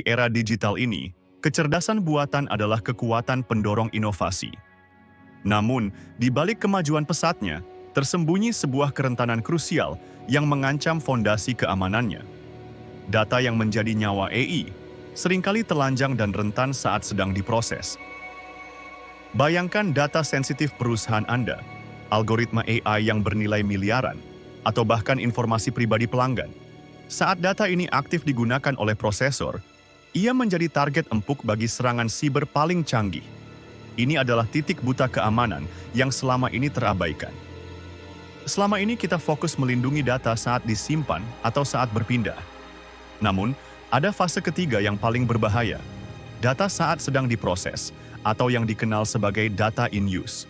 Di era digital ini, kecerdasan buatan adalah kekuatan pendorong inovasi. Namun, di balik kemajuan pesatnya, tersembunyi sebuah kerentanan krusial yang mengancam fondasi keamanannya. Data yang menjadi nyawa AI seringkali telanjang dan rentan saat sedang diproses. Bayangkan data sensitif perusahaan Anda, algoritma AI yang bernilai miliaran, atau bahkan informasi pribadi pelanggan. Saat data ini aktif digunakan oleh prosesor, ia menjadi target empuk bagi serangan siber paling canggih. Ini adalah titik buta keamanan yang selama ini terabaikan. Selama ini kita fokus melindungi data saat disimpan atau saat berpindah. Namun, ada fase ketiga yang paling berbahaya. Data saat sedang diproses, atau yang dikenal sebagai data in use.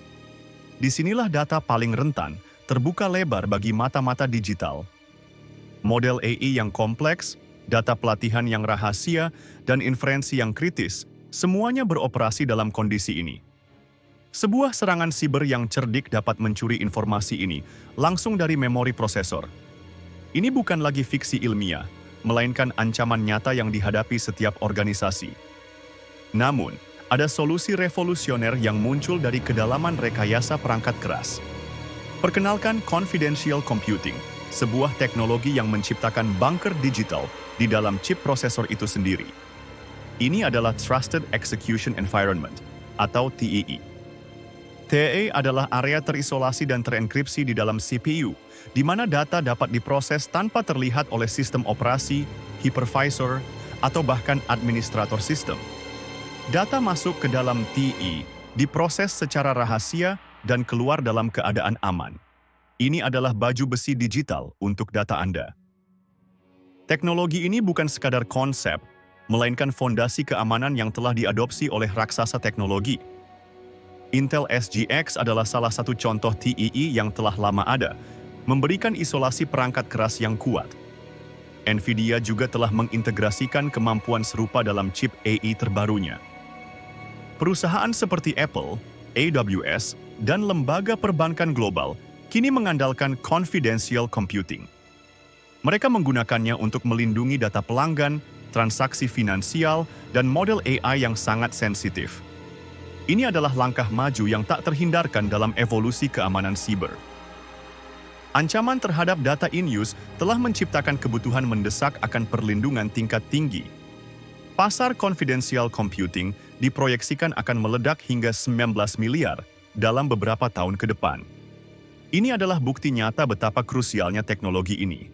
Disinilah data paling rentan, terbuka lebar bagi mata-mata digital. Model AI yang kompleks, data pelatihan yang rahasia, dan inferensi yang kritis, semuanya beroperasi dalam kondisi ini. Sebuah serangan siber yang cerdik dapat mencuri informasi ini langsung dari memori prosesor. Ini bukan lagi fiksi ilmiah, melainkan ancaman nyata yang dihadapi setiap organisasi. Namun, ada solusi revolusioner yang muncul dari kedalaman rekayasa perangkat keras. Perkenalkan confidential computing, sebuah teknologi yang menciptakan bunker digital di dalam chip prosesor itu sendiri. Ini adalah Trusted Execution Environment, atau TEE. TEE adalah area terisolasi dan terenkripsi di dalam CPU, di mana data dapat diproses tanpa terlihat oleh sistem operasi, hypervisor, atau bahkan administrator sistem. Data masuk ke dalam TEE, diproses secara rahasia dan keluar dalam keadaan aman. Ini adalah baju besi digital untuk data Anda. Teknologi ini bukan sekadar konsep, melainkan fondasi keamanan yang telah diadopsi oleh raksasa teknologi. Intel SGX adalah salah satu contoh TEE yang telah lama ada, memberikan isolasi perangkat keras yang kuat. NVIDIA juga telah mengintegrasikan kemampuan serupa dalam chip AI terbarunya. Perusahaan seperti Apple, AWS, dan lembaga perbankan global kini mengandalkan confidential computing. Mereka menggunakannya untuk melindungi data pelanggan, transaksi finansial, dan model AI yang sangat sensitif. Ini adalah langkah maju yang tak terhindarkan dalam evolusi keamanan siber. Ancaman terhadap data in use telah menciptakan kebutuhan mendesak akan perlindungan tingkat tinggi. Pasar confidential computing diproyeksikan akan meledak hingga 19 miliar dalam beberapa tahun ke depan. Ini adalah bukti nyata betapa krusialnya teknologi ini.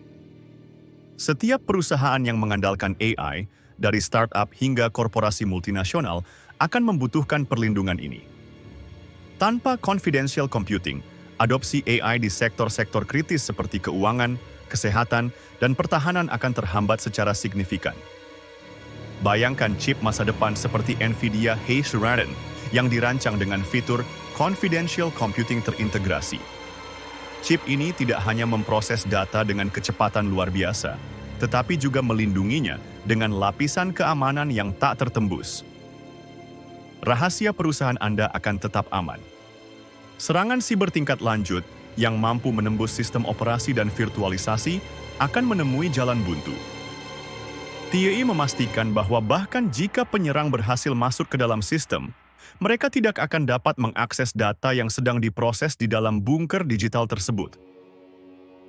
Setiap perusahaan yang mengandalkan AI, dari startup hingga korporasi multinasional, akan membutuhkan perlindungan ini. Tanpa confidential computing, adopsi AI di sektor-sektor kritis seperti keuangan, kesehatan, dan pertahanan akan terhambat secara signifikan. Bayangkan chip masa depan seperti NVIDIA Haze Radeon yang dirancang dengan fitur confidential computing terintegrasi. Chip ini tidak hanya memproses data dengan kecepatan luar biasa, tetapi juga melindunginya dengan lapisan keamanan yang tak tertembus. Rahasia perusahaan Anda akan tetap aman. Serangan siber tingkat lanjut yang mampu menembus sistem operasi dan virtualisasi akan menemui jalan buntu. TEE memastikan bahwa bahkan jika penyerang berhasil masuk ke dalam sistem, mereka tidak akan dapat mengakses data yang sedang diproses di dalam bunker digital tersebut.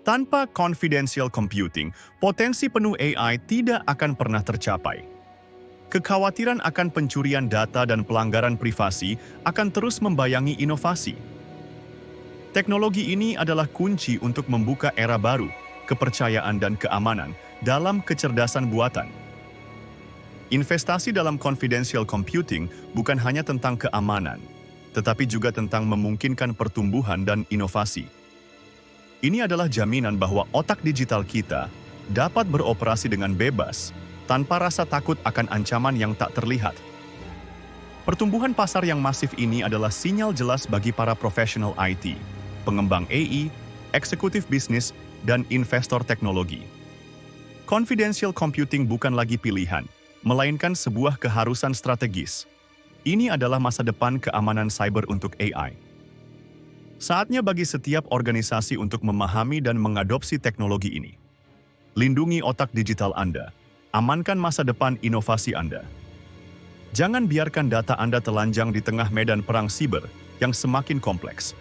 Tanpa confidential computing, potensi penuh AI tidak akan pernah tercapai. Kekhawatiran akan pencurian data dan pelanggaran privasi akan terus membayangi inovasi. Teknologi ini adalah kunci untuk membuka era baru, kepercayaan dan keamanan dalam kecerdasan buatan. Investasi dalam confidential computing bukan hanya tentang keamanan, tetapi juga tentang memungkinkan pertumbuhan dan inovasi. Ini adalah jaminan bahwa otak digital kita dapat beroperasi dengan bebas, tanpa rasa takut akan ancaman yang tak terlihat. Pertumbuhan pasar yang masif ini adalah sinyal jelas bagi para profesional IT, pengembang AI, eksekutif bisnis, dan investor teknologi. Confidential computing bukan lagi pilihan, melainkan sebuah keharusan strategis. Ini adalah masa depan keamanan cyber untuk AI. Saatnya bagi setiap organisasi untuk memahami dan mengadopsi teknologi ini. Lindungi otak digital Anda, amankan masa depan inovasi Anda. Jangan biarkan data Anda telanjang di tengah medan perang siber yang semakin kompleks.